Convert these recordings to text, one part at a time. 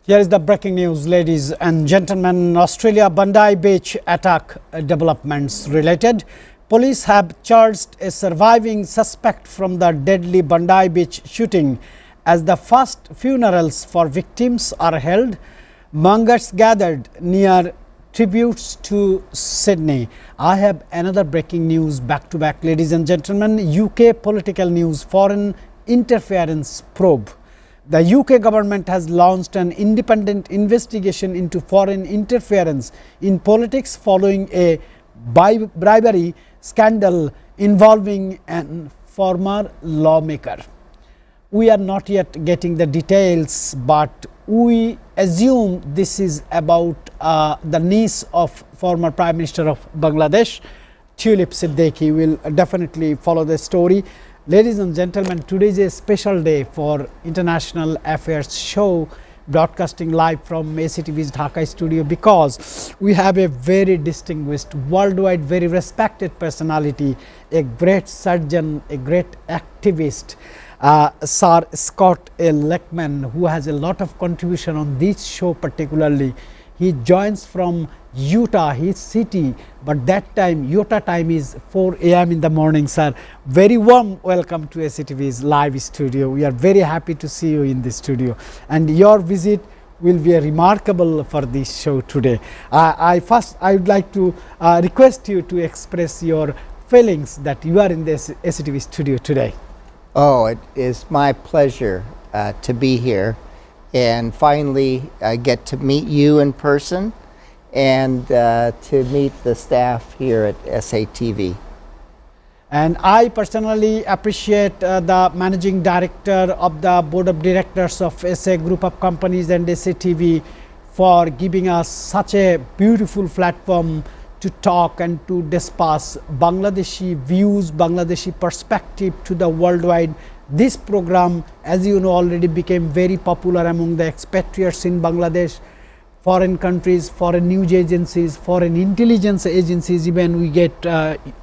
Here is the breaking news, ladies and gentlemen. Australia Bondi Beach attack developments related. Police have charged a surviving suspect from the deadly Bondi Beach shooting as the first funerals for victims are held. Mongers gathered near tributes to Sydney. I have another breaking news back to back, ladies and gentlemen. UK political news, foreign interference probe. The UK government has launched an independent investigation into foreign interference in politics following a bribery scandal involving a former lawmaker. We are not yet getting the details, but we assume this is about the niece of former Prime Minister of Bangladesh, Tulip Siddiqui. Will definitely follow the story. Ladies and gentlemen, today is a special day for International Affairs show, broadcasting live from SATV's Dhaka studio, because we have a very distinguished, worldwide, very respected personality, a great surgeon, a great activist, Sir Scott A. Lakeman, who has a lot of contribution on this show particularly. He joins from Utah, his city, but that time Utah time is 4 a.m. in the morning. Sir, very warm welcome to SATV's live studio. We are very happy to see you in the studio, and your visit will be a remarkable for this show today. I would like to request you to express your feelings that you are in the SATV studio today. Oh, it is my pleasure to be here and finally get to meet you in person and to meet the staff here at SATV. And I personally appreciate the managing director of the board of directors of SA Group of Companies and SATV for giving us such a beautiful platform to talk and to discuss Bangladeshi views, Bangladeshi perspective to the worldwide. This program, as you know, already became very popular among the expatriates in Bangladesh, foreign countries, foreign news agencies, foreign intelligence agencies. Even we get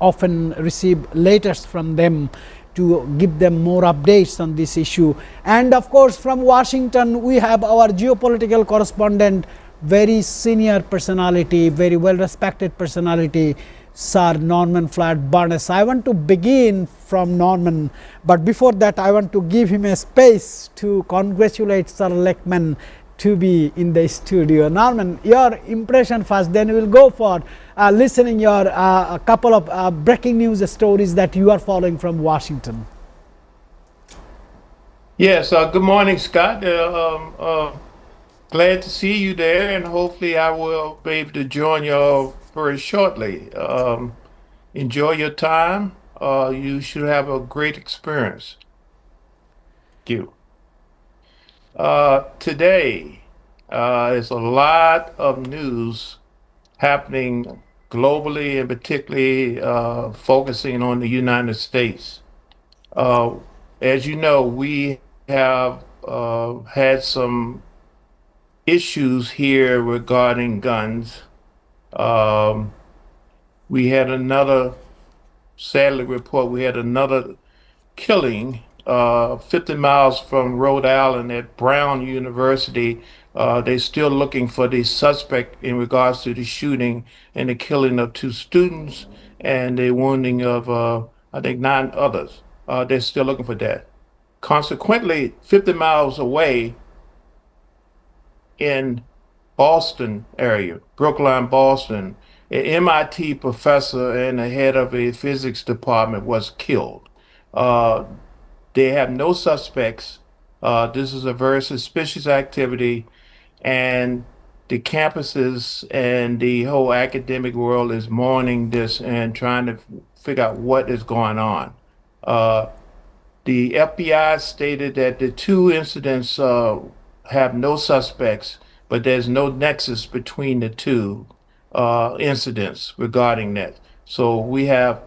often receive letters from them to give them more updates on this issue. And of course, from Washington, we have our geopolitical correspondent, very senior personality, very well respected personality, Sir Norman Flatt Barnes. I want to begin from Norman, but before that I want to give him a space to congratulate Sir Lakeman to be in the studio. Norman, your impression first, then we will go for listening your a couple of breaking news stories that you are following from Washington. Yes, good morning, Scott. Glad to see you there, and hopefully I will be able to join you very shortly. Enjoy your time. You should have a great experience. Thank you. Today is a lot of news happening globally, and particularly focusing on the United States. As you know, we have had some issues here regarding guns. We had another, sadly report, we had another killing 50 miles from Rhode Island at Brown University. They're still looking for the suspect in regards to the shooting and the killing of 2 students and the wounding of, I think, 9 others. They're still looking for that. Consequently, 50 miles away in Boston area, Brookline, Boston, an MIT professor and the head of a physics department was killed. They have no suspects. This is a very suspicious activity, and the campuses and the whole academic world is mourning this and trying to figure out what is going on. The FBI stated that the 2 incidents have no suspects, but there's no nexus between the 2 incidents regarding that. So we have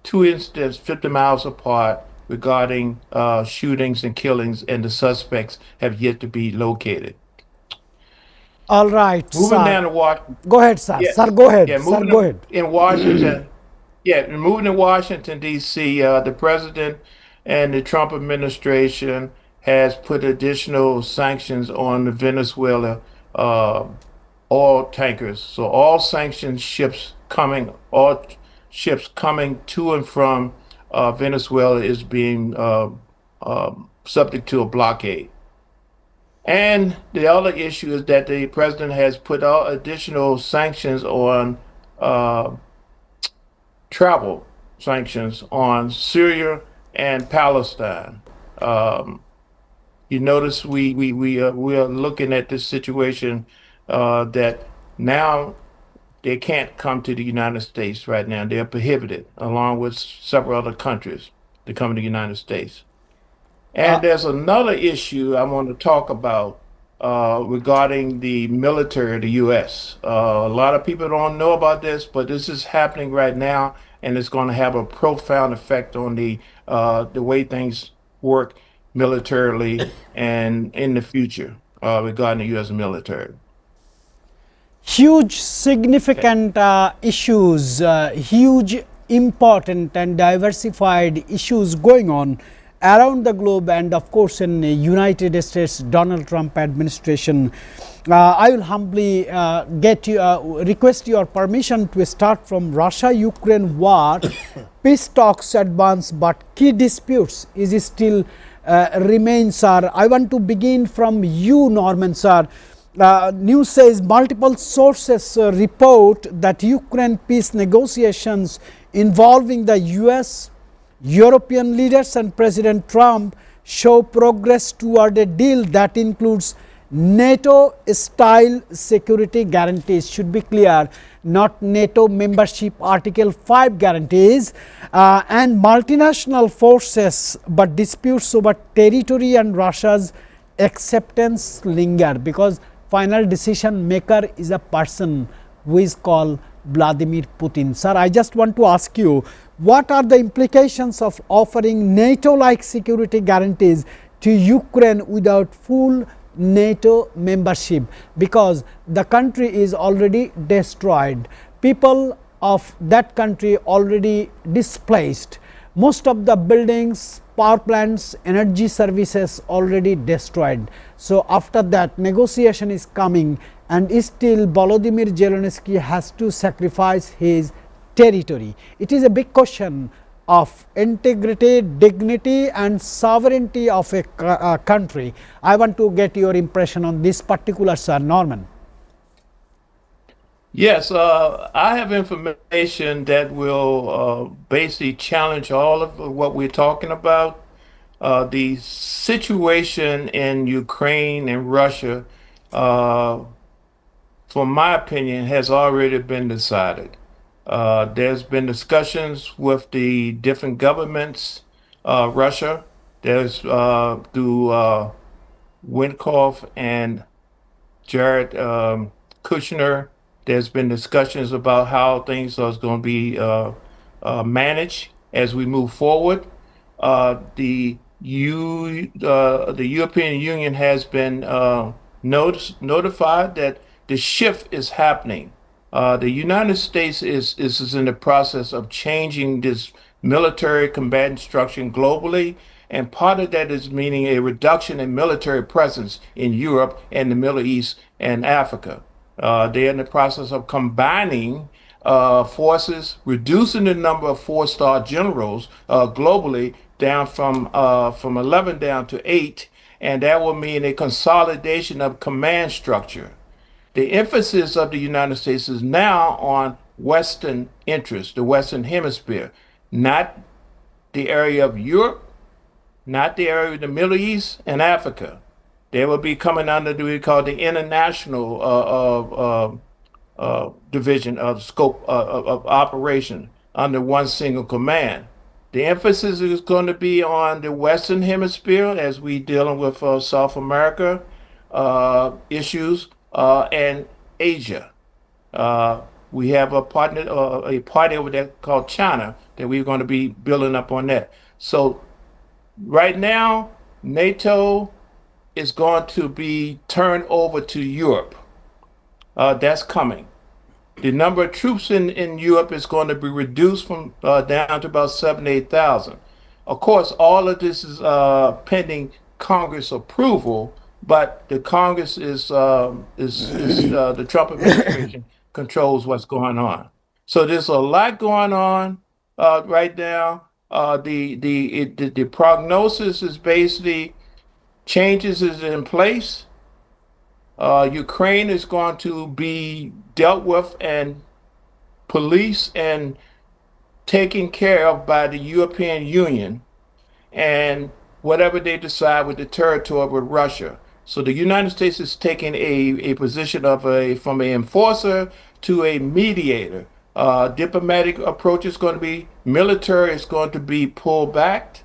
2 incidents 50 miles apart regarding shootings and killings, and the suspects have yet to be located. All right, moving sir. down to Washington. Go ahead, sir. Yeah. Sir, go ahead. Yeah, Sir, go ahead. In Washington. Moving to Washington, D.C., the president and the Trump administration has put additional sanctions on the Venezuela uh, oil tankers. So all ships coming to and from Venezuela is being subject to a blockade. And the other issue is that the president has put out additional sanctions on uh, travel sanctions on Syria and Palestine. Um, you notice we are looking at this situation that now they can't come to the United States right now. They're prohibited, along with several other countries, to come to the United States. Uh, And there's another issue I want to talk about regarding the military of the U.S. A lot of people don't know about this, but this is happening right now, and it's going to have a profound effect on the way things work militarily and in the future regarding the U.S. military. Huge Okay. significant issues, huge important and diversified issues going on around the globe, and of course in the United States Donald Trump administration. I will humbly request your permission to start from Russia Ukraine war. Peace talks advance, but key disputes is still remains, sir. I want to begin from you, Norman, sir. News says multiple sources report that Ukraine peace negotiations involving the US, European leaders and President Trump show progress toward a deal that includes NATO style security guarantees. Should be clear, not NATO membership Article 5 guarantees, and multinational forces, but disputes over territory and Russia's acceptance linger, because final decision maker is a person who is called Vladimir Putin. Sir, I just want to ask you, what are the implications of offering NATO-like security guarantees to Ukraine without full NATO membership? Because the country is already destroyed, people of that country already displaced, most of the buildings, power plants, energy services already destroyed. So after that, negotiation is coming, and still Volodymyr Zelensky has to sacrifice his territory. It is a big question of integrity, dignity and sovereignty of a country. I want to get your impression on this particular, sir. Norman. Yes, I have information that will basically challenge all of what we're talking about. The situation in Ukraine and Russia, uh, for my opinion, has already been decided. There's been discussions with the different governments, Russia. There's through Witkoff and Jared Kushner. There's been discussions about how things are going to be managed as we move forward. The European Union has been notified that the shift is happening. The United States is in the process of changing this military combatant structure globally, and part of that is meaning a reduction in military presence in Europe and the Middle East and Africa. They're in the process of combining forces, reducing the number of four-star generals globally down from 11 down to 8, and that will mean a consolidation of command structure. The emphasis of the United States is now on Western interests, the Western Hemisphere, not the area of Europe, not the area of the Middle East and Africa. They will be coming under what we call the international division of scope of operation under one single command. The emphasis is going to be on the Western Hemisphere as we dealing with South America issues and Asia. Uh, we have a party over there called China that we're going to be building up on that. So right now, NATO is going to be turned over to Europe. That's coming. The number of troops in Europe is going to be reduced from down to about 7,000 to 8,000. Of course, all of this is pending Congress approval, but the Congress is the Trump administration controls what's going on. So there's a lot going on right now. The prognosis is basically changes is in place. Ukraine is going to be dealt with and police and taken care of by the European Union and whatever they decide with the territory with Russia. So the United States is taking a position of a from an enforcer to a mediator. Diplomatic approach is going to be military is going to be pulled back,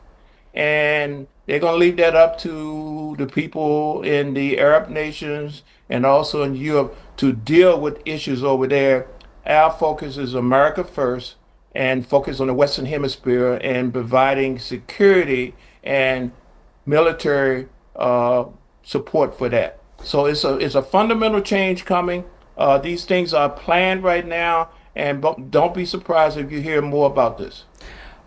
and they're going to leave that up to the people in the Arab nations and also in Europe to deal with issues over there. Our focus is America first and focus on the Western Hemisphere and providing security and military support for that. So it's a fundamental change coming. These things are planned right now, and don't be surprised if you hear more about this.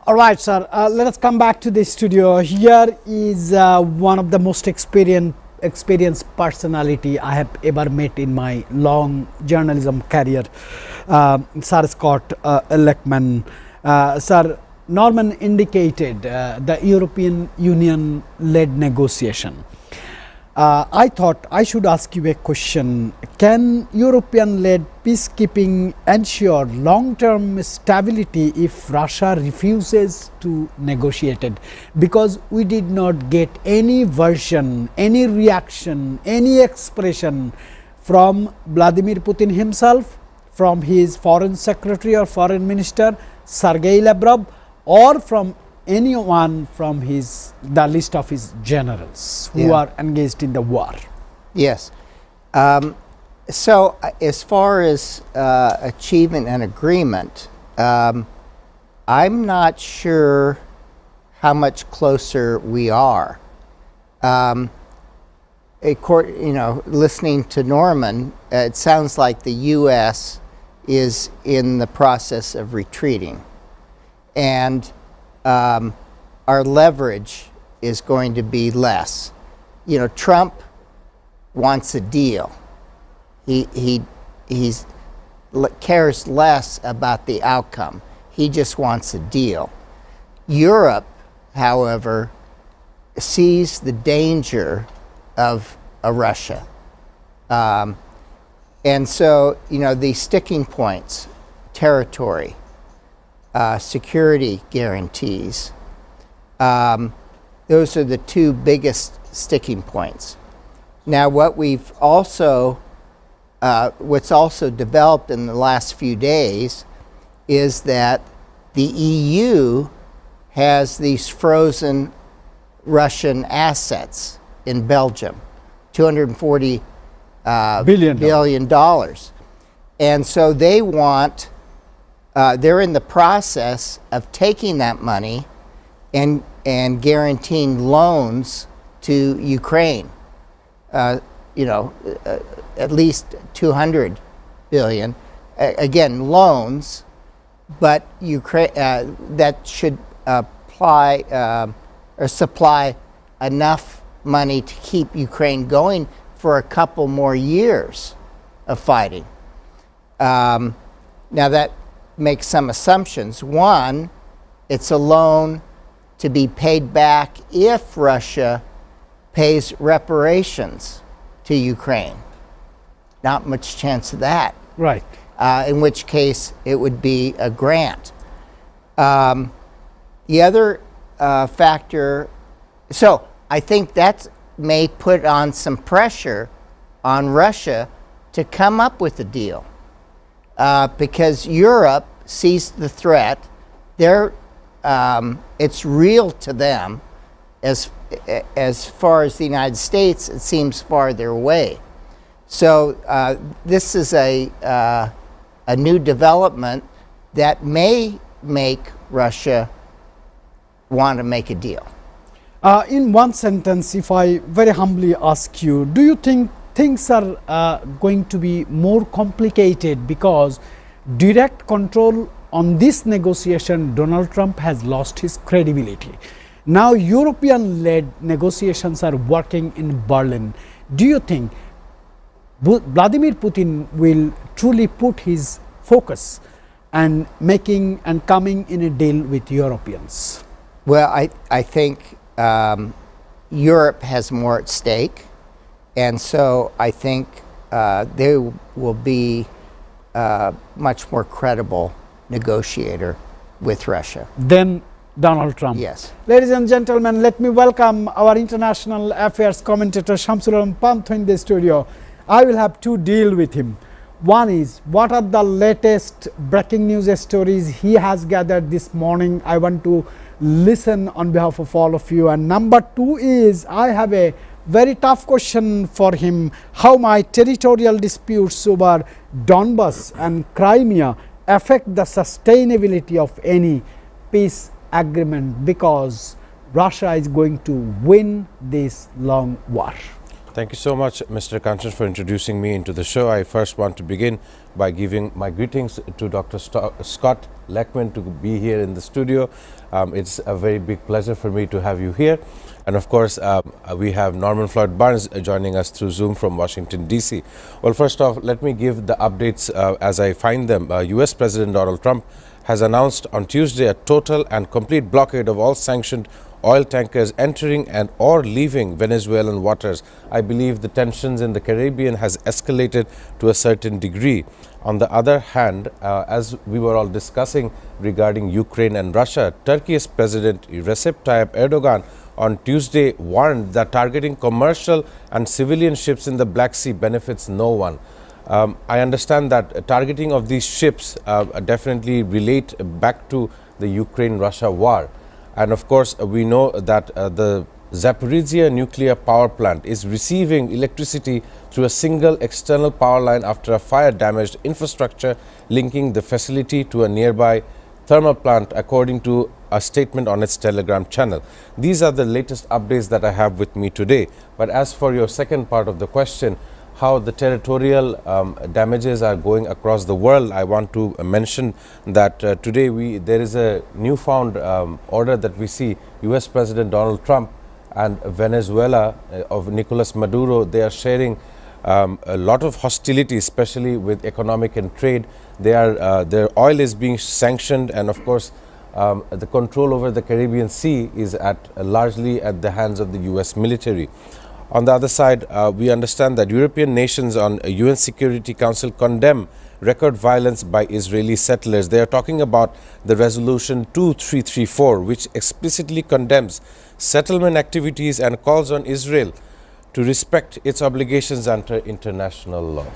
All right, sir. Let us come back to the studio. Here is one of the most experienced personality I have ever met in my long journalism career, Sir Scott Ehrlichman. Sir, Norman indicated the European Union led negotiation. I thought I should ask you a question. Can European-led peacekeeping ensure long-term stability if Russia refuses to negotiate it? Because we did not get any version, any reaction, any expression from Vladimir Putin himself, from his foreign secretary or foreign minister, Sergei Lavrov, or from anyone from the list of his generals who are engaged in the war. Yes. So as far as achieving an agreement, I'm not sure how much closer we are. Listening to Norman, it sounds like the U.S. is in the process of retreating, and our leverage is going to be less. Trump wants a deal. He cares less about the outcome. He just wants a deal. Europe, however, sees the danger of Russia. And so, these sticking points, territory, security guarantees, those are the two biggest sticking points. Now, what's also developed in the last few days is that the EU has these frozen Russian assets in Belgium, $240 billion. And so they want, they're in the process of taking that money and guaranteeing loans to Ukraine. At least $200 billion. Again, loans, but Ukraine that should apply or supply enough money to keep Ukraine going for a couple more years of fighting. Now that makes some assumptions. One, it's a loan to be paid back if Russia pays reparations to Ukraine. Not much chance of that. Right. In which case it would be a grant. The other factor, so I think that may put on some pressure on Russia to come up with a deal. Because Europe sees the threat. It's real to them. As far as the United States, it seems farther away. So this is a new development that may make Russia want to make a deal. In one sentence, if I very humbly ask you, do you think things are going to be more complicated because direct control on this negotiation, Donald Trump has lost his credibility? Now, European led negotiations are working in Berlin. Do you think Vladimir Putin will truly put his focus and making and coming in a deal with Europeans? Well, I think Europe has more at stake, and so I think they will be a much more credible negotiator with Russia. Then Donald Trump. Yes. Ladies and gentlemen, let me welcome our international affairs commentator Shamsul Alam Pantho in the studio. I will have to deal with him. One is, what are the latest breaking news stories he has gathered this morning? I want to listen on behalf of all of you. And number two is, I have a very tough question for him: how my territorial disputes over Donbas and Crimea affect the sustainability of any peace agreement, because Russia is going to win this long war. Thank you so much, Mr. Kanchan, for introducing me into the show. I first want to begin by giving my greetings to Dr. Scott Leckman to be here in the studio. It's a very big pleasure for me to have you here. And of course, we have Norman Floyd Barnes joining us through Zoom from Washington, D.C. Well, first off, let me give the updates as I find them. U.S. President Donald Trump has announced on Tuesday a total and complete blockade of all sanctioned oil tankers entering and or leaving Venezuelan waters. I believe the tensions in the Caribbean has escalated to a certain degree. On the other hand, as we were all discussing regarding Ukraine and Russia, Turkey's President Recep Tayyip Erdogan on Tuesday warned that targeting commercial and civilian ships in the Black Sea benefits no one. I understand that targeting of these ships definitely relate back to the Ukraine-Russia war. And of course, we know that the Zaporizhia nuclear power plant is receiving electricity through a single external power line after a fire damaged infrastructure linking the facility to a nearby thermal plant, according to a statement on its Telegram channel. These are the latest updates that I have with me today. But as for your second part of the question, how the territorial damages are going across the world, I want to mention that today there is a newfound order that we see. U.S. President Donald Trump and Venezuela of Nicolas Maduro, they are sharing a lot of hostility, especially with economic and trade. Their oil is being sanctioned, and of course the control over the Caribbean Sea is largely at the hands of the U.S. military. On the other side, we understand that European nations on UN Security Council condemn record violence by Israeli settlers. They are talking about the resolution 2334, which explicitly condemns settlement activities and calls on Israel to respect its obligations under international law.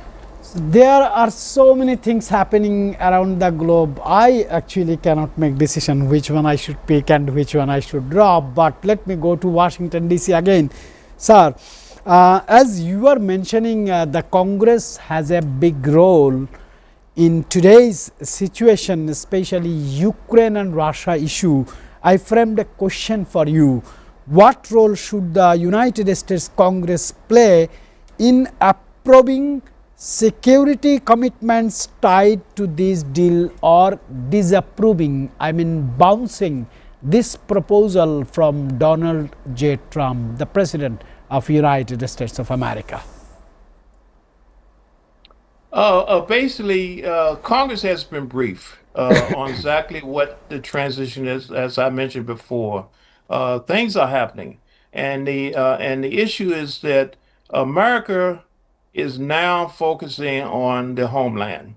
There are so many things happening around the globe. I actually cannot make decision which one I should pick and which one I should drop. But let me go to Washington, D.C. again. Sir, as you are mentioning, the Congress has a big role in today's situation, especially Ukraine and Russia issue. I framed a question for you. What role should the United States Congress play in approving security commitments tied to this deal, or disapproving, I mean bouncing this proposal from Donald J. Trump, the President of United States of America? Basically, Congress has been briefed on exactly what the transition is. As I mentioned before, things are happening, and the issue is that America is now focusing on the homeland.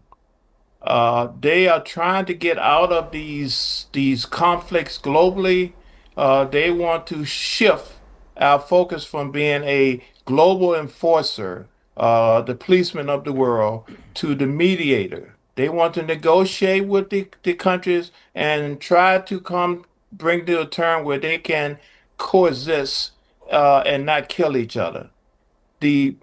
They are trying to get out of these conflicts globally. They want to shift our focus from being a global enforcer, the policeman of the world, to the mediator. They want to negotiate with the countries and try to bring to a term where they can coexist and not kill each other. The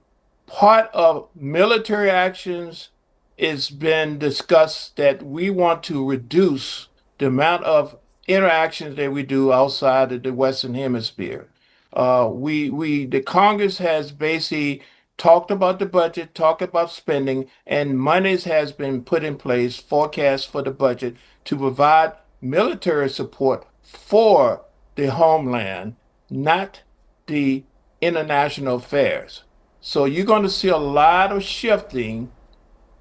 part of military actions, it's been discussed that we want to reduce the amount of interactions that we do outside of the Western Hemisphere. The Congress has basically talked about the budget, talked about spending, and monies has been put in place, forecast for the budget to provide military support for the homeland, not the international affairs. So you're going to see a lot of shifting.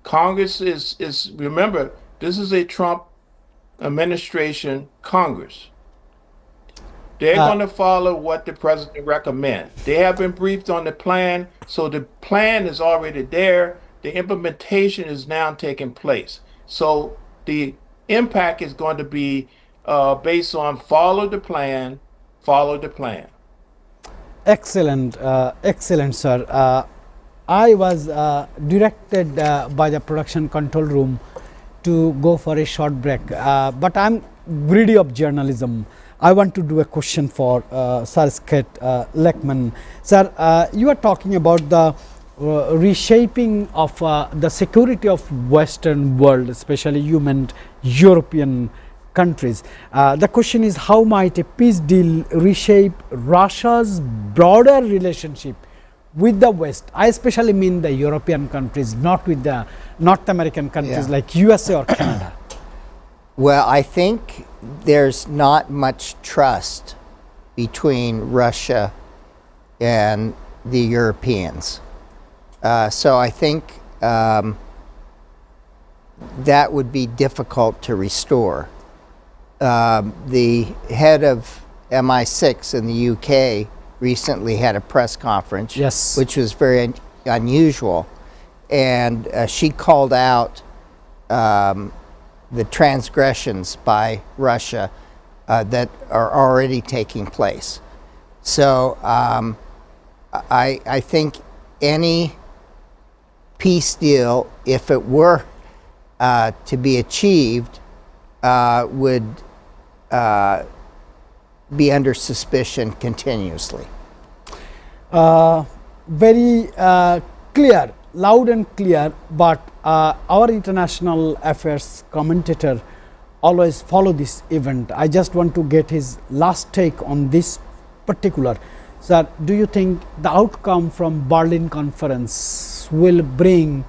Congress is remember, this is a Trump administration Congress. They're going to follow what the president recommends. They have been briefed on the plan, so the plan is already there. The implementation is now taking place. So the impact is going to be based on follow the plan, follow the plan. Excellent, excellent, sir. I was directed by the production control room to go for a short break, but I'm greedy of journalism. I want to do a question for Sir Scott Lekman. Sir, you are talking about the reshaping of the security of Western world, especially you meant European countries. The question is, how might a peace deal reshape Russia's broader relationship with the West? I especially mean the European countries, not with the North American countries like USA or Canada. Well, I think there's not much trust between Russia and the Europeans. So I think that would be difficult to restore. The head of MI6 in the UK recently had a press conference, which was very unusual, and she called out the transgressions by Russia that are already taking place. So I think any peace deal, if it were to be achieved, would be under suspicion continuously. Very clear, loud and clear, but our international affairs commentator always follow this event. I just want to get his last take on this particular. Sir, do you think the outcome from Berlin conference will bring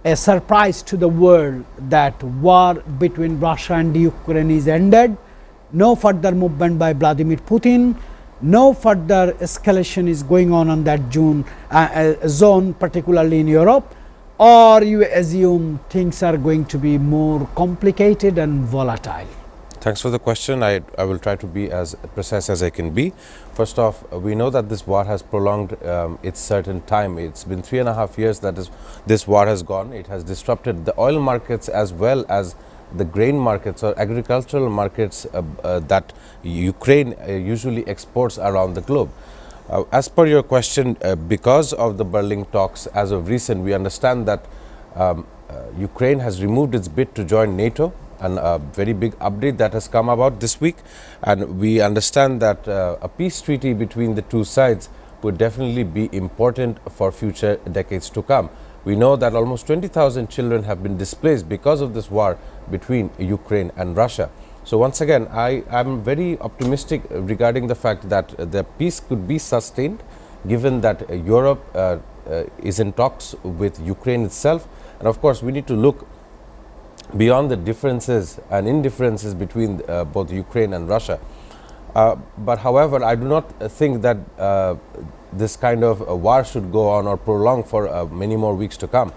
a surprise to the world that war between Russia and Ukraine is ended? No further movement by Vladimir Putin, no further escalation is going on that zone, particularly in Europe, or you assume things are going to be more complicated and volatile? Thanks for the question. I will try to be as precise as I can be. First off, we know that this war has prolonged its certain time. It's been 3.5 years that this war has gone. It has disrupted the oil markets as well as the grain markets or agricultural markets that Ukraine usually exports around the globe. As per your question, because of the Berlin talks as of recent, we understand that Ukraine has removed its bid to join NATO, and a very big update that has come about this week, and we understand that a peace treaty between the two sides would definitely be important for future decades to come. We know that almost 20,000 children have been displaced because of this war between Ukraine and Russia. So once again, I am very optimistic regarding the fact that the peace could be sustained, given that Europe is in talks with Ukraine itself, and of course we need to look beyond the differences and indifferences between both Ukraine and Russia. But however, I do not think that this kind of war should go on or prolong for many more weeks to come,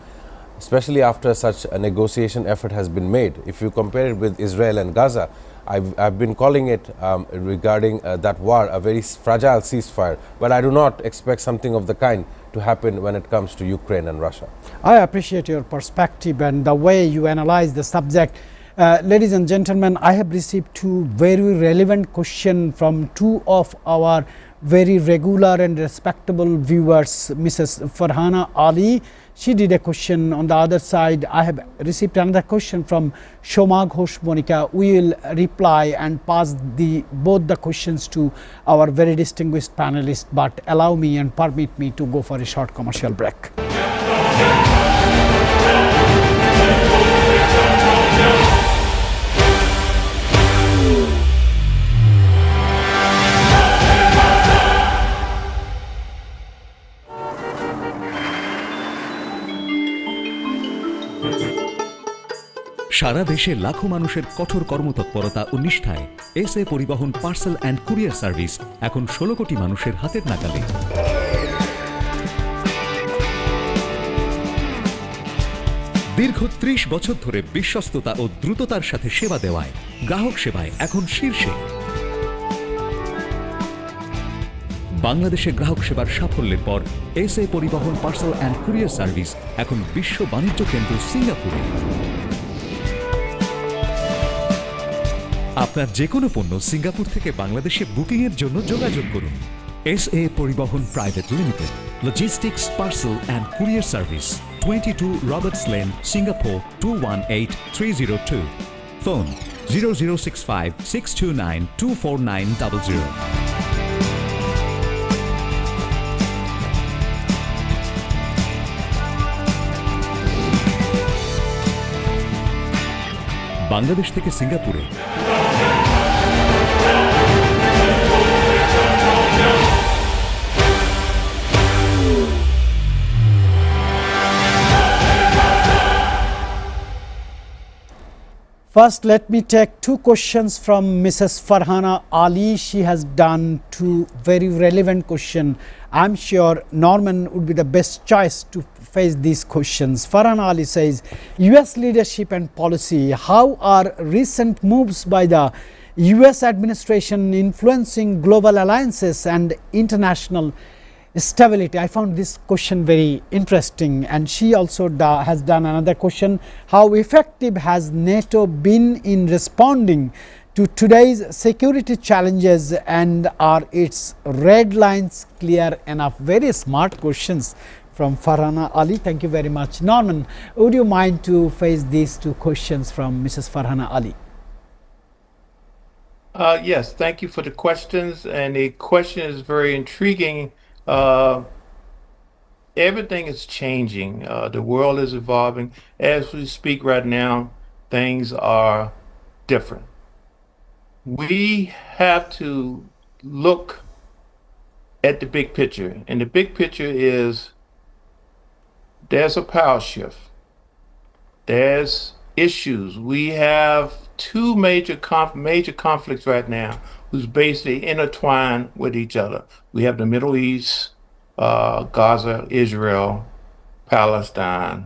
especially after such a negotiation effort has been made. If you compare it with Israel and Gaza, I've been calling it regarding that war a very fragile ceasefire, but I do not expect something of the kind to happen when it comes to Ukraine and Russia. I appreciate your perspective and the way you analyze the subject. Ladies and gentlemen, I have received two very relevant questions from two of our very regular and respectable viewers. Mrs. Farhana Ali, she did a question. On the other side, I have received another question from Shoma Ghosh Monica. We will reply and pass both the questions to our very distinguished panelists, but allow me and permit me to go for a short commercial break. সারা দেশে লাখো মানুষের কঠোর কর্মতৎপরতা ও নিষ্ঠায় SA পরিবহন parcel and courier service এখন 16 কোটি মানুষের হাতের নাগালে। দীর্ঘ 30 বছর ধরে বিশ্বস্ততা ও দ্রুততার সাথে সেবা দেওয়ায় গ্রাহক সেবায় এখন শীর্ষে। বাংলাদেশে গ্রাহক সেবার সাফল্যের পর এসএ পরিবহন পার্সেল অ্যান্ড কুরিয়ার সার্ভিস এখন বিশ্ব বাণিজ্য কেন্দ্র সিঙ্গাপুরে। আপনার যে কোনো পণ্য সিঙ্গাপুর থেকে বাংলাদেশে বুকিংয়ের জন্য যোগাযোগ করুন। এসএ পরিবহন private limited, logistics parcel and courier service, 22 Roberts lane, Singapore 218302। Phone 0065 629 24900। Bangladesh থেকে সিঙ্গাপুরে First, let me take two questions from Mrs. Farhana Ali. She has done two very relevant questions. I'm sure Norman would be the best choice to face these questions. Farhana Ali says, US leadership and policy, how are recent moves by the US administration influencing global alliances and international stability? I found this question very interesting, and she also has done another question: how effective has NATO been in responding to today's security challenges, and are its red lines clear enough? Very smart questions from Farhana Ali. Thank you very much. Norman, would you mind to face these two questions from Mrs. Farhana Ali? Yes, thank you for the questions, and the question is very intriguing. Everything is changing. The world is evolving. As we speak right now, things are different. We have to look at the big picture, and the big picture is there's a power shift. There's issues. We have two major conflicts right now who's basically intertwined with each other. We have the Middle East, Gaza, Israel, Palestine,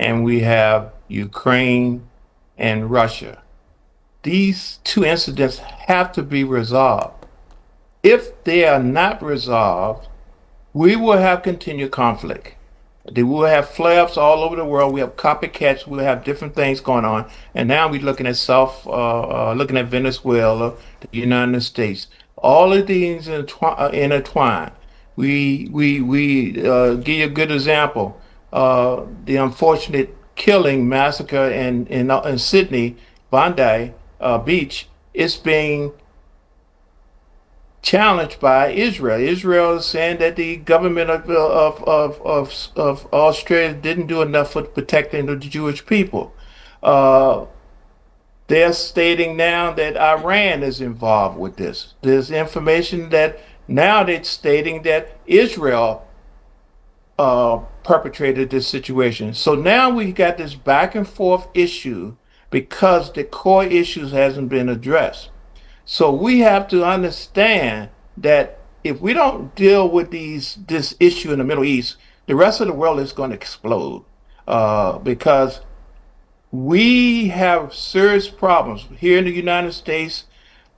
and we have Ukraine and Russia. These two incidents have to be resolved. If they are not resolved, we will have continued conflict. They will have flare-ups all over the world. We have copycats. We'll have different things going on. And now we're looking at looking at Venezuela, the United States. All of these intertwine. We give you a good example. The unfortunate killing massacre in Sydney, Bondi Beach, is being challenged by Israel. Israel is saying that the government of Australia didn't do enough for protecting the Jewish people. They're stating now that Iran is involved with this. There's information that now they're stating that Israel perpetrated this situation. So now we got this back and forth issue because the core issues hasn't been addressed. So we have to understand that if we don't deal with this issue in the Middle East, the rest of the world is going to explode because we have serious problems here in the United States,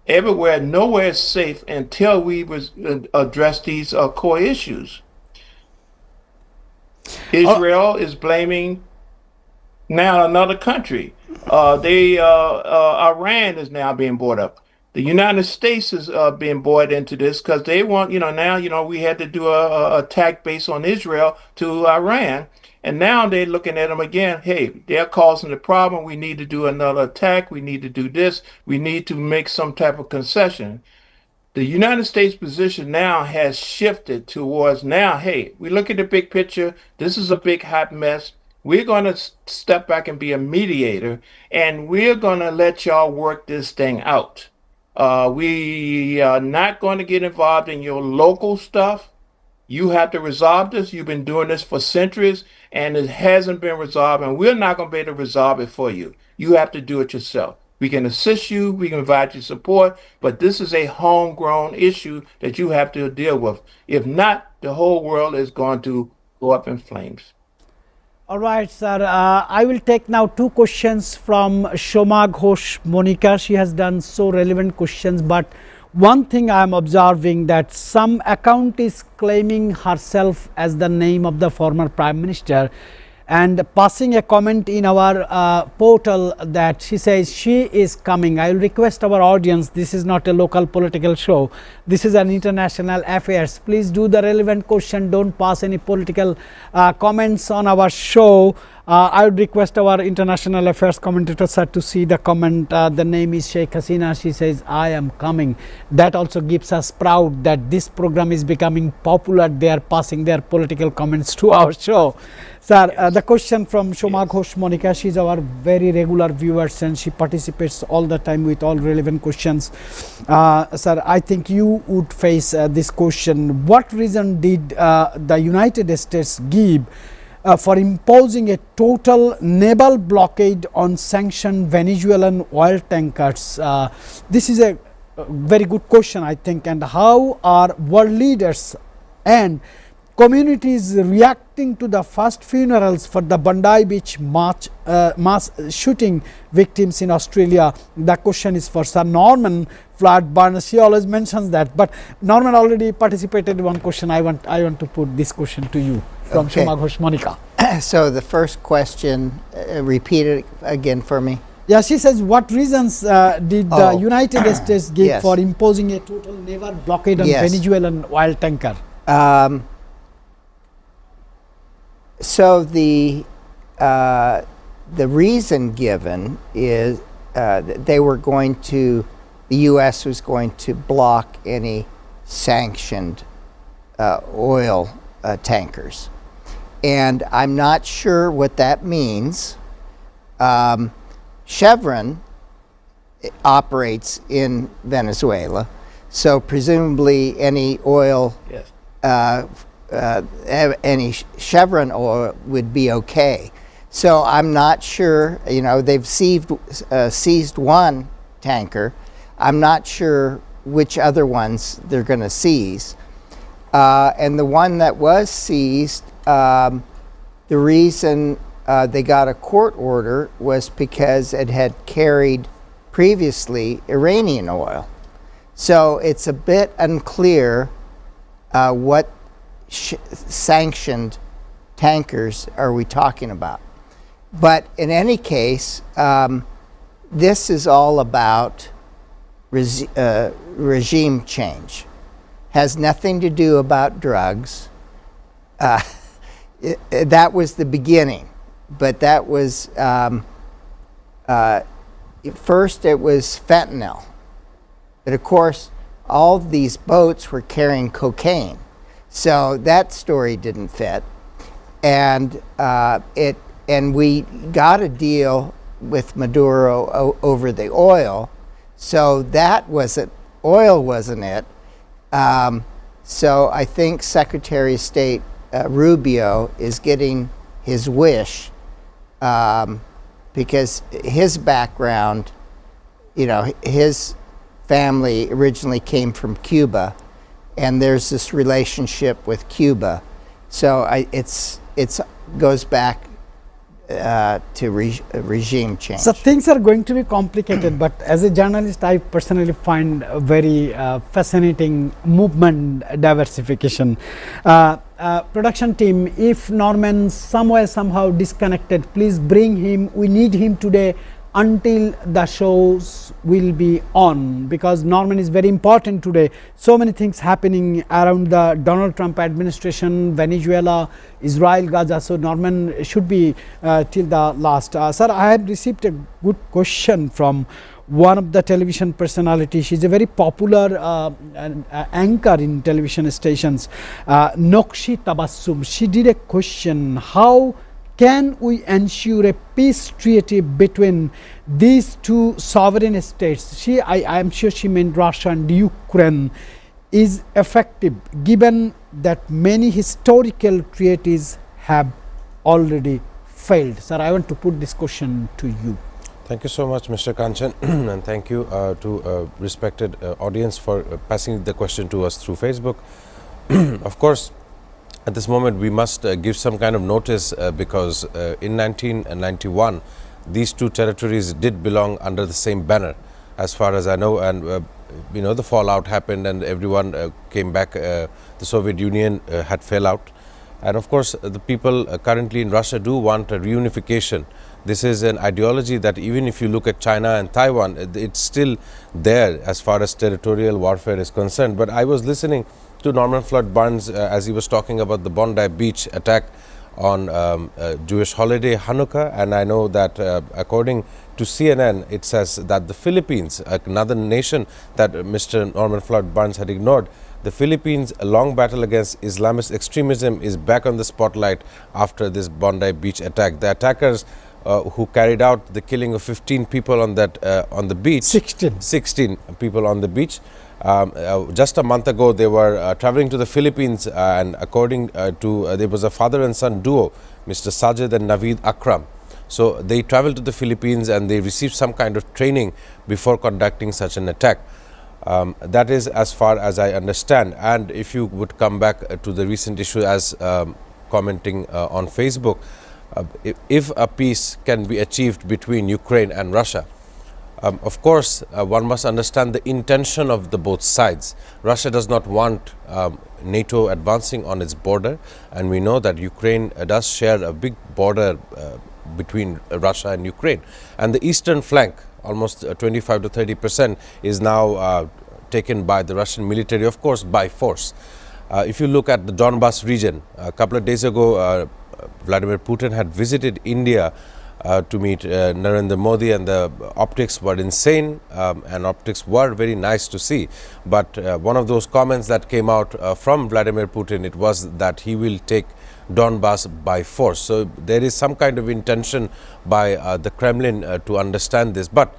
everywhere. Nowhere is safe until we address these core issues. Israel is blaming now another country. Iran is now being brought up. The United States is being brought into this because they want, now, we had to do a attack based on Israel to Iran. And now they're looking at them again. Hey, they're causing the problem. We need to do another attack. We need to do this. We need to make some type of concession. The United States position now has shifted towards now, hey, we look at the big picture. This is a big hot mess. We're going to step back and be a mediator, and we're going to let y'all work this thing out. We are not going to get involved in your local stuff. You have to resolve this. You've been doing this for centuries and it hasn't been resolved, and we're not going to be able to resolve it for you. You have to do it yourself. We can assist you, we can provide you support, but this is a homegrown issue that you have to deal with. If not, the whole world is going to go up in flames. All right, sir. I will take now two questions from Shoma Ghosh Monica. She has done so relevant questions, but one thing I am observing that some account is claiming herself as the name of the former Prime Minister and passing a comment in our portal that she says she is coming. I will request our audience, this is not a local political show, this is an international affairs. Please do the relevant question, don't pass any political comments on our show. I would request our international affairs commentator sir to see the comment. The name is Sheikh Hasina. She says, I am coming. That also gives us proud that this program is becoming popular. They are passing their political comments to our show. Sir, the question from Shoma Ghosh Monica, she is our very regular viewers and she participates all the time with all relevant questions. Sir, I think you would face this question. What reason did the United States give for imposing a total naval blockade on sanctioned Venezuelan oil tankers? This is a very good question, I think. And how are world leaders and communities reacting to the first funerals for the Bondi Beach mass shooting victims in Australia? The question is for Sir Norman Flood Barnes. She always mentions that, but Norman already participated in one question. I want to put this question to you from Shoma Ghosh Monica. So the first question, repeat it again for me. Yeah, she says, what reasons did the United States give Yes. for imposing a total naval blockade on Yes. Venezuelan oil tanker? So the reason given is that they were going to, the U.S. was going to block any sanctioned oil tankers. And I'm not sure what that means. Chevron operates in Venezuela, so presumably any oil, any Chevron oil would be okay. So I'm not sure. You know, they've seized one tanker. I'm not sure which other ones they're going to seize. And the one that was seized, the reason they got a court order was because it had carried previously Iranian oil. So it's a bit unclear what sanctioned tankers are we talking about. But in any case, this is all about regime change. Has nothing to do about drugs. That was the beginning, but that was first it was fentanyl, but of course all these boats were carrying cocaine, so that story didn't fit, and we got a deal with Maduro over the oil, so that wasn't oil, wasn't it? So I think Secretary of State Rubio is getting his wish, because his background, you know, his family originally came from Cuba, and there's this relationship with Cuba, so it's goes back to regime change. So things are going to be complicated, but as a journalist, I personally find a very fascinating movement diversification. Production team, if Norman somewhere somehow disconnected, please bring him. We need him today until the shows will be on, because Norman is very important today. So many things happening around the Donald Trump administration, Venezuela, Israel, Gaza. So Norman should be till the last. Sir, I have received a good question from one of the television personalities. She's a very popular anchor in television stations, Nokshi Tabassum. She did a question: how can we ensure a peace treaty between these two sovereign states? I am sure she meant Russia and Ukraine, is effective given that many historical treaties have already failed? Sir, I want to put this question to you. Thank you so much, Mr. Kanchan, and thank you to respected audience for passing the question to us through Facebook. Of course, at this moment we must give some kind of notice because in 1991 these two territories did belong under the same banner, as far as I know, and you know, the fallout happened and everyone came back. The Soviet Union had fell out, and of course the people currently in Russia do want a reunification. This is an ideology that even if you look at China and Taiwan, it's still there as far as territorial warfare is concerned. But I was listening to Norman Floyd Barnes as he was talking about the Bondi Beach attack on Jewish holiday Hanukkah, and I know that according to CNN, it says that the Philippines, another nation that Mr. Norman Floyd Barnes had ignored, the Philippines' long battle against Islamist extremism is back on the spotlight after this Bondi Beach attack. The attackers who carried out the killing of 15 people on that on the beach, 16 people on the beach. Just a month ago, they were traveling to the Philippines, and according to there was a father and son duo, Mr. Sajid and Naveed Akram. So they traveled to the Philippines and they received some kind of training before conducting such an attack. That is as far as I understand. And if you would come back to the recent issue as commenting on Facebook, if a peace can be achieved between Ukraine and Russia, of course, one must understand the intention of the both sides. Russia does not want NATO advancing on its border, and we know that Ukraine does share a big border between Russia and Ukraine. And the eastern flank, almost 25 to 30%, is now taken by the Russian military, of course, by force. If you look at the Donbas region, a couple of days ago, Vladimir Putin had visited India to meet Narendra Modi, and the optics were insane and optics were very nice to see. But one of those comments that came out from Vladimir Putin, it was that he will take Donbas by force. So there is some kind of intention by the Kremlin to understand this. But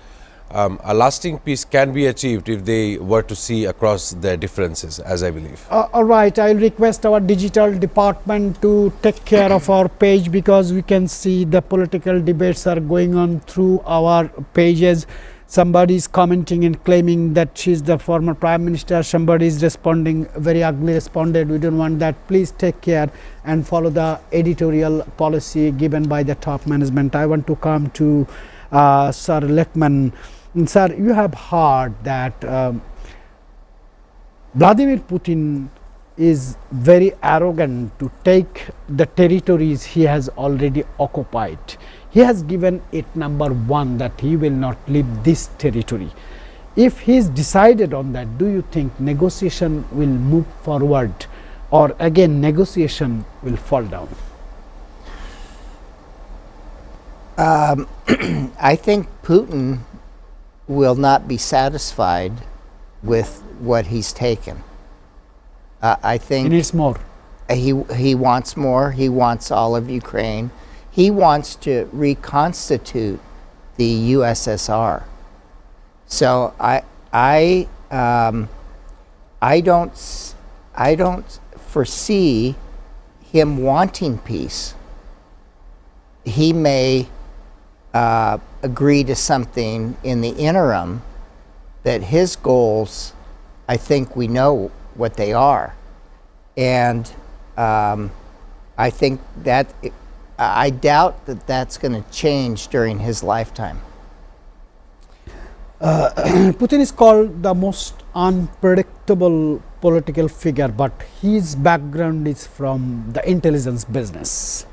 a lasting peace can be achieved if they were to see across their differences, as I believe. All right, I'll request our digital department to take care of our page, because we can see the political debates are going on through our pages. Somebody is commenting and claiming that she's the former Prime Minister. Somebody is responding, very ugly responded. We don't want that. Please take care and follow the editorial policy given by the top management. I want to come to Sir Lekman. Sir, you have heard that Vladimir Putin is very arrogant to take the territories he has already occupied. He has given it number one that he will not leave this territory. If he is decided on that, do you think negotiation will move forward, or again negotiation will fall down? I think Putin will not be satisfied with what he's taken. I think he needs more. He wants more. He wants all of Ukraine. He wants to reconstitute the USSR. So I don't foresee him wanting peace. He may agree to something in the interim, that his goals, I think we know what they are. And I think that, I doubt that that's going to change during his lifetime. Putin is called the most unpredictable political figure, but his background is from the intelligence business.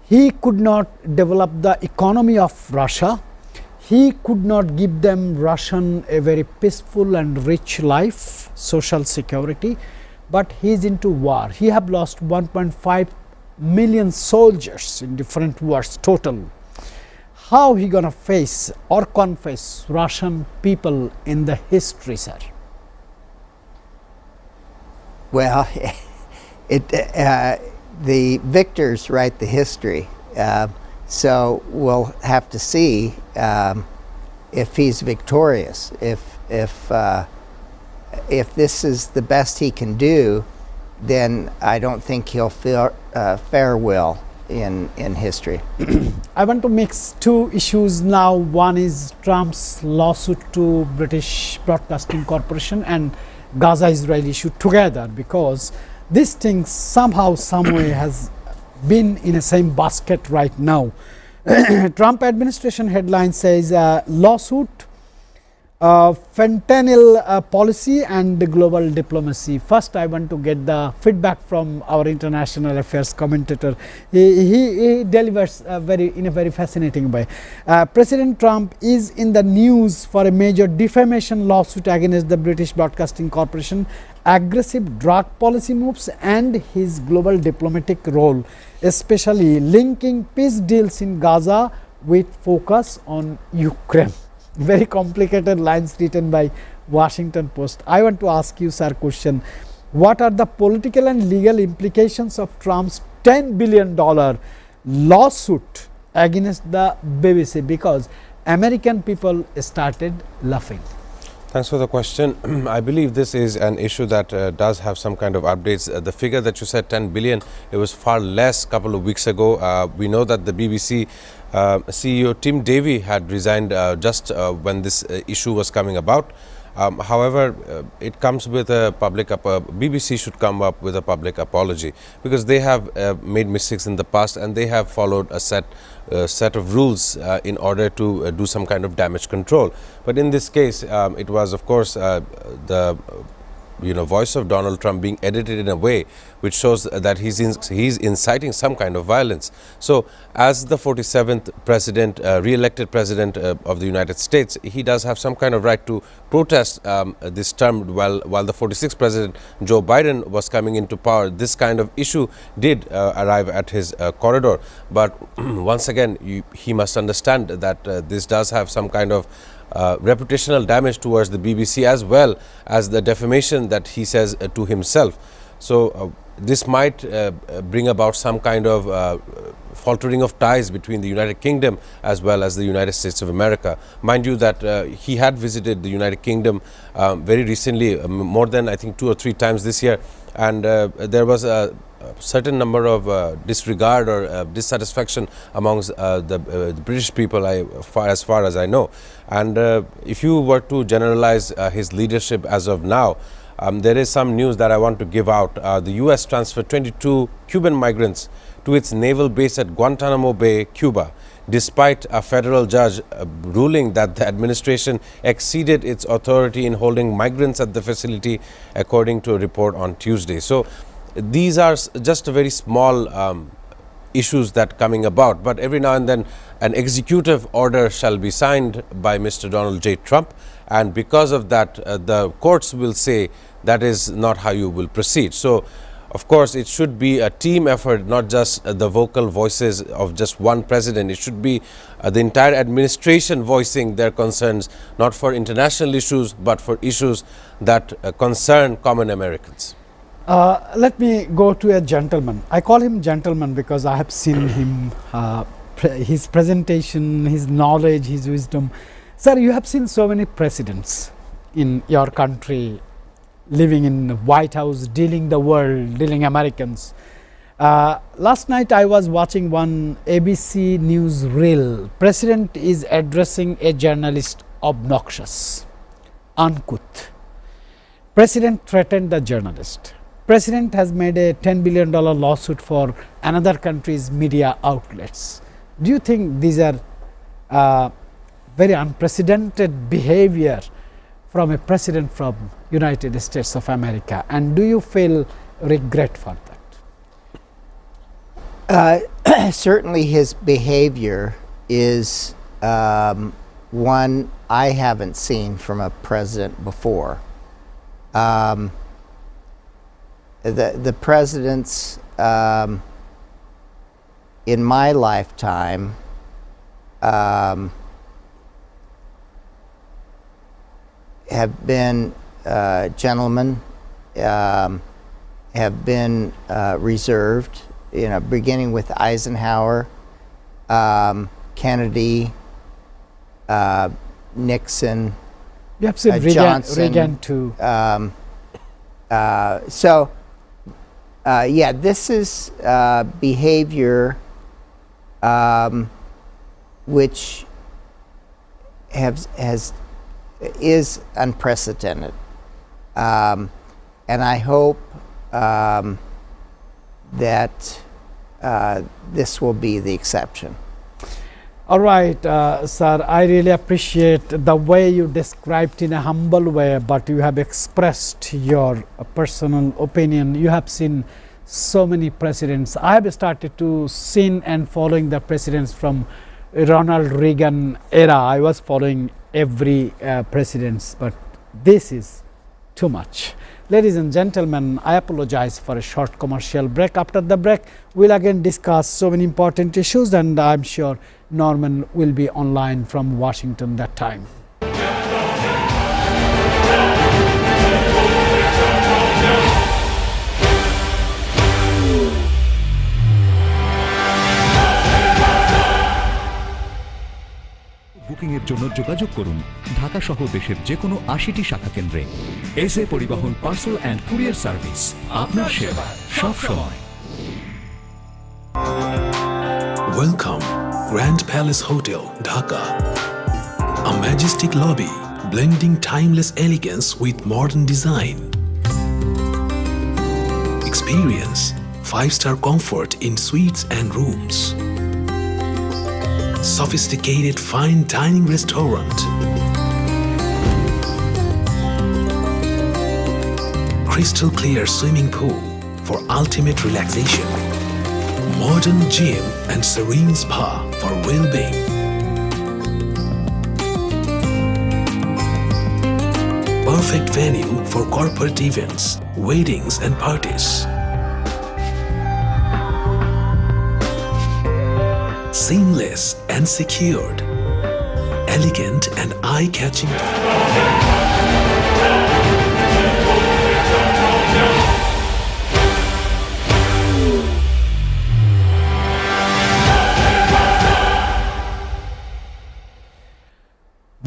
He could not develop the economy of Russia. He could not give them Russian a very peaceful and rich life, social security, but he is into war. He have lost 1.5 million soldiers in different wars total. How he gonna face or confess Russian people in the history, sir? Well, the victors write the history, so we'll have to see if he's victorious. If this is the best he can do, then I don't think he'll fare well in history. I want to mix two issues now. One is Trump's lawsuit to British Broadcasting Corporation and Gaza-Israel issue together, because this thing somehow, some way has been in the same basket right now. Trump administration headline says lawsuit, fentanyl policy and the global diplomacy. First, I want to get the feedback from our international affairs commentator. He delivers in a very fascinating way. President Trump is in the news for a major defamation lawsuit against the British Broadcasting Corporation, aggressive drug policy moves and his global diplomatic role, especially linking peace deals in Gaza with focus on Ukraine. Very complicated lines written by Washington Post. I want to ask you, sir, question. What are the political and legal implications of Trump's $10 billion lawsuit against the BBC? Because American people started laughing. Thanks for the question. I believe this is an issue that does have some kind of updates. The figure that you said, 10 billion, it was far less a couple of weeks ago. We know that the BBC CEO Tim Davie had resigned just when this issue was coming about. However, it comes with a public BBC should come up with a public apology, because they have made mistakes in the past and they have followed a set of rules in order to do some kind of damage control. But in this case, it was, of course, the voice of Donald Trump being edited in a way which shows that he's inciting some kind of violence. So as the 47th president, re-elected president of the United States, he does have some kind of right to protest this term. While the 46th president, Joe Biden, was coming into power, this kind of issue did arrive at his corridor. But once again, he must understand that this does have some kind of reputational damage towards the BBC, as well as the defamation that he says to himself. So this might bring about some kind of faltering of ties between the United Kingdom as well as the United States of America. Mind you that he had visited the United Kingdom very recently, more than I think 2 or 3 times this year, and there was a certain number of disregard or dissatisfaction amongst the British people, as far as I know. And if you were to generalize his leadership as of now, there is some news that I want to give out. The U.S. transferred 22 Cuban migrants to its naval base at Guantanamo Bay, Cuba, despite a federal judge ruling that the administration exceeded its authority in holding migrants at the facility, according to a report on Tuesday. So these are just a very small issues that coming about, but every now and then an executive order shall be signed by Mr. Donald J. Trump, and because of that the courts will say that is not how you will proceed. So of course it should be a team effort, not just the vocal voices of just one president. It should be the entire administration voicing their concerns, not for international issues but for issues that concern common Americans. Let me go to a gentleman. I call him gentleman because I have seen him, his presentation, his knowledge, his wisdom. Sir, you have seen so many presidents in your country, living in the White House, dealing the world, dealing Americans. Last night I was watching one ABC News reel. President is addressing a journalist obnoxious, uncouth. President threatened the journalist. President has made a $10 billion lawsuit for another country's media outlets. Do you think these are very unprecedented behavior from a president from United States of America, and do you feel regret for that? Certainly his behavior is one I haven't seen from a president before. The presidents in my lifetime have been gentlemen, have been reserved, beginning with Eisenhower, Kennedy, Nixon, you have seen Johnson, Reagan too. So Yeah, this is behavior which is unprecedented, and I hope that this will be the exception. All right, sir, I really appreciate the way you described in a humble way, but you have expressed your personal opinion. You have seen so many presidents. I have started to see and following the presidents from Ronald Reagan era. I was following every president, but this is too much. Ladies and gentlemen, I apologize for a short commercial break. After the break, we'll again discuss so many important issues, and I'm sure Norman will be online from Washington that time. Booking এর জন্য যোগাযোগ করুন ঢাকা সহ দেশের যে কোনো ৮০টি শাখা কেন্দ্রে। এসএ পরিবহন পার্সেল অ্যান্ড কুরিয়ার সার্ভিস, আপনার সেবা সব সময়। Welcome, Grand Palace Hotel, Dhaka. A majestic lobby blending timeless elegance with modern design. Experience 5-star comfort in suites and rooms. Sophisticated fine dining restaurant. Crystal clear swimming pool for ultimate relaxation. Modern gym and serene spa for well-being. Perfect venue for corporate events, weddings and parties. Seamless and secured. Elegant and eye-catching.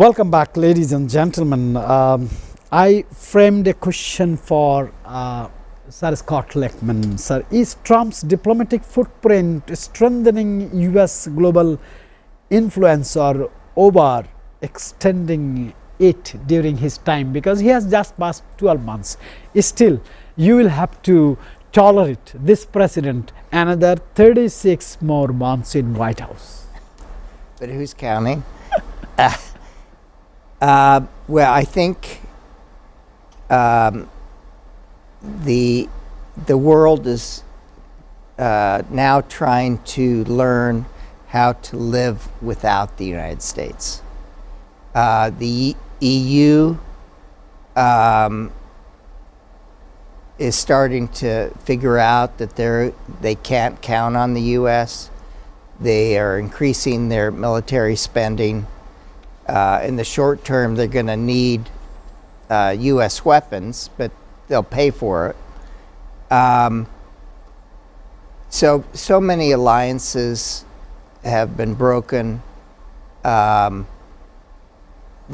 Welcome back, ladies and gentlemen. I framed a question for Sir Scott Lekman. Sir, is Trump's diplomatic footprint strengthening U.S. global influence or overextending it during his time? Because he has just passed 12 months. Still, you will have to tolerate this president another 36 more months in White House. But who's counting? Well, I think the world is now trying to learn how to live without the United States. The EU is starting to figure out that they can't count on the U.S. They are increasing their military spending. In the short term, they're going to need U.S. weapons, but they'll pay for it. So many alliances have been broken.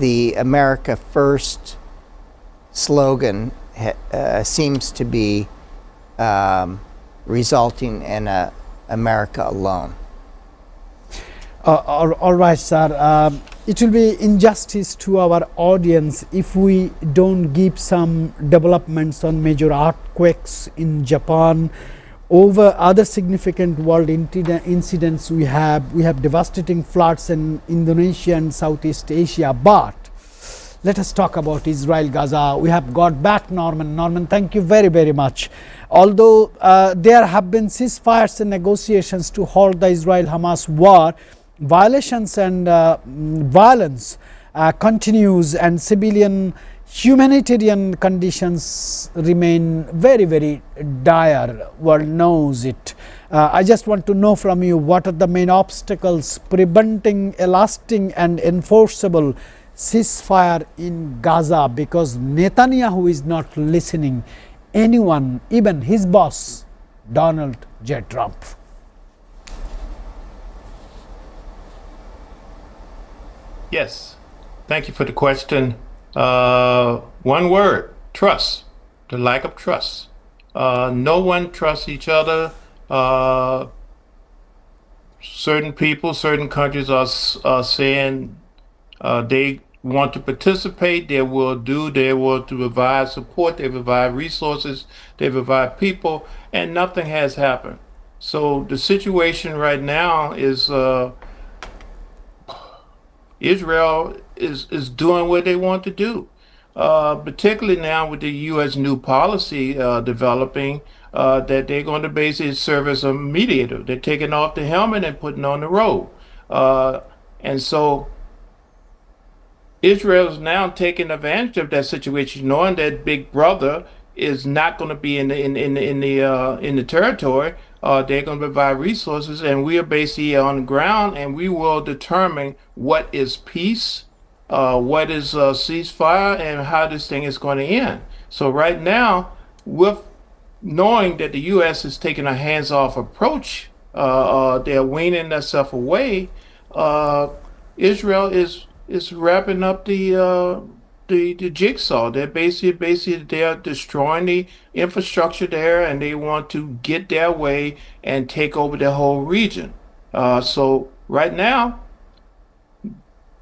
The America First slogan seems to be resulting in America alone. All right, sir. It will be injustice to our audience if we don't give some developments on major earthquakes in Japan, over other significant world incidents we have. We have devastating floods in Indonesia and Southeast Asia. But let us talk about Israel, Gaza. We have got back Norman. Norman, thank you very, very much. Although there have been ceasefires and negotiations to halt the Israel-Hamas war, violations and violence continues, and civilian humanitarian conditions remain very, very dire. World knows it. I just want to know from you, what are the main obstacles preventing a lasting and enforceable ceasefire in Gaza? Because Netanyahu is not listening anyone, even his boss, Donald J. Trump. Yes, thank you for the question. One word: trust. The lack of trust No one trusts each other. Certain people, certain countries are saying they want to participate. They will to provide support. They provide resources. They provide people, and nothing has happened. So the situation right now is Israel is doing what they want to do. Particularly now with the U.S. new policy developing, that they're going to basically serve as a mediator. They're taking off the helmet and putting on the robe. Uh, and so Israel's now taking advantage of that situation, knowing that Big Brother is not going to be in the territory. They're going to provide resources, and we are basically on the ground, and we will determine what is peace, what is ceasefire, and how this thing is going to end. So right now, with knowing that the U.S. is taking a hands-off approach, they're weaning themselves away. Uh, Israel is wrapping up the jigsaw. They're basically they're destroying the infrastructure there, and they want to get their way and take over the whole region. So right now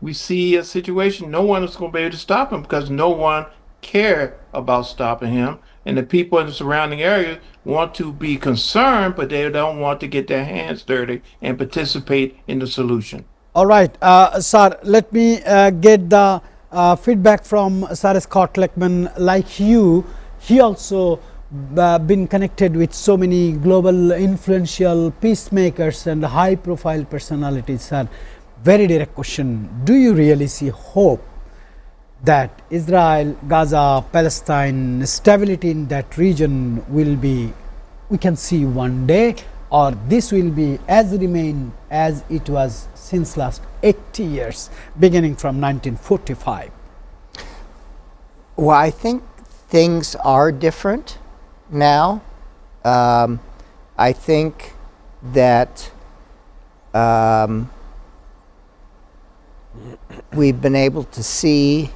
we see a situation. No one is going to be able to stop him because no one care about stopping him, and the people in the surrounding area want to be concerned, but they don't want to get their hands dirty and participate in the solution. All right, sir, let me get the feedback from Sir Scott Leckman. Like you, he also been connected with so many global influential peacemakers and high profile personalities. Sir, very direct question. Do you really see hope that Israel, Gaza, Palestine, stability in that region will be, we can see one day, or this will be as remain as it was since last 80 years, beginning from 1945? Well, I think things are different now. I think that we've been able to see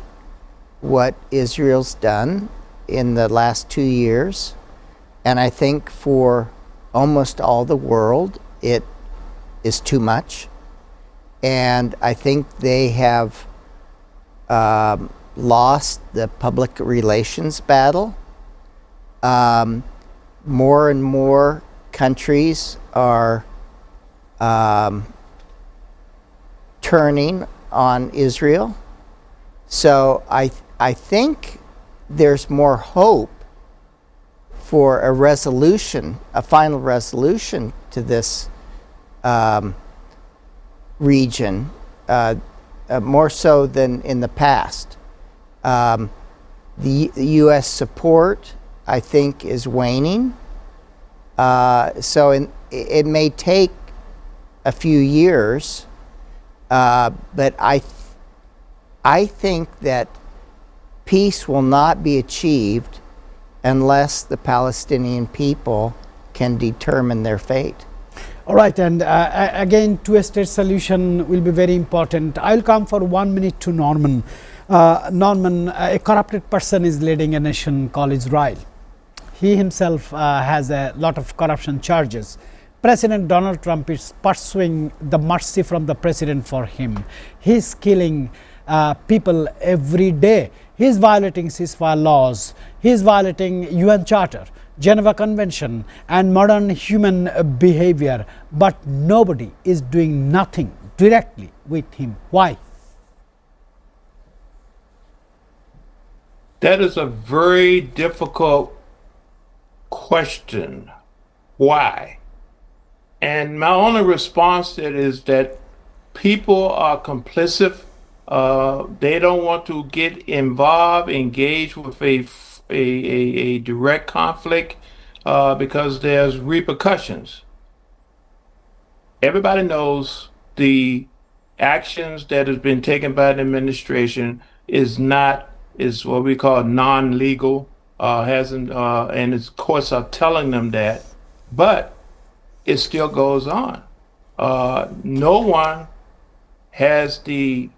what Israel's done in the last 2 years, and I think for almost all the world it is too much, and I think they have lost the public relations battle. More and more countries are turning on Israel. So I think there's more hope for a resolution, a final resolution to this region, more so than in the past. The U.S. support, I think, is waning. So it may take a few years, but I think that peace will not be achieved unless the Palestinian people can determine their fate. All right, and again, two-state solution will be very important. I'll come for 1 minute to Norman. Norman, a corrupted person is leading a nation called Israel. He himself has a lot of corruption charges. President Donald Trump is pursuing the mercy from the president for him. He's killing people every day. He's violating ceasefire laws. He's violating UN Charter, Geneva Convention, and modern human behavior. But nobody is doing nothing directly with him. Why? That is a very difficult question. Why? And my only response to it is that people are complicit. They don't want to get involved, engage with a direct conflict because there's repercussions. Everybody knows the actions that has been taken by the administration is what we call non-legal. Hasn't and its courts are telling them that, but it still goes on. No one has the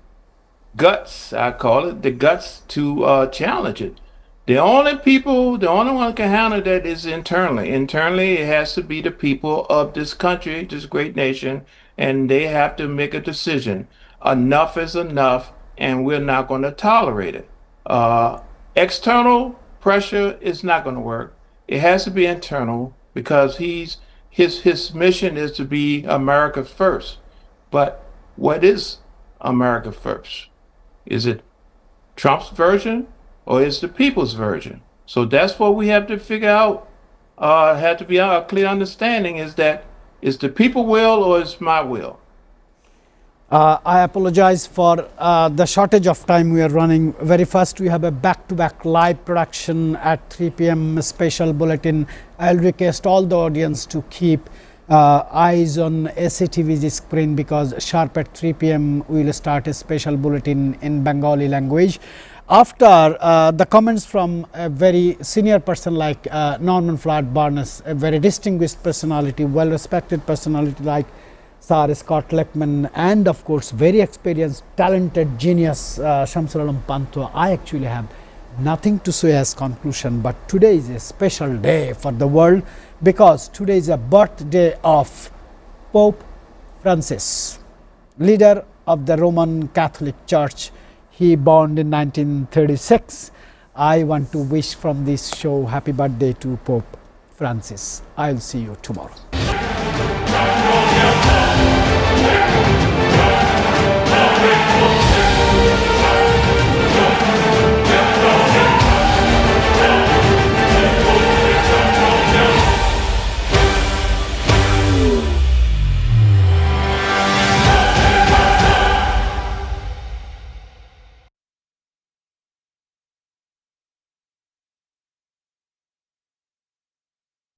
guts, I call it, the guts to challenge it. The only one who can handle that is internally. Internally, it has to be the people of this country, this great nation, and they have to make a decision. Enough is enough, and we're not going to tolerate it. External pressure is not going to work. It has to be internal because his mission is to be America first. But what is America first? Is it Trump's version or is the people's version? So that's what we have to figure out. Have to be a clear understanding is that is the people will or is my will? I apologize for the shortage of time we are running. Very first, we have a back-to-back live production at 3 p.m. special bulletin. I'll request all the audience to keep eyes on SATV's screen because sharp at 3 p.m. we will start a special bulletin in Bengali language. After the comments from a very senior person like Norman Floyd Barnes, a very distinguished personality, well-respected personality like Sir Scott Leckman, and of course very experienced, talented genius Shamsul Alam Panto, I actually have nothing to say as conclusion, but today is a special day for the world because today is a birthday of Pope Francis, leader of the Roman Catholic Church. He born in 1936. I want to wish from this show happy birthday to Pope Francis. I'll see you tomorrow.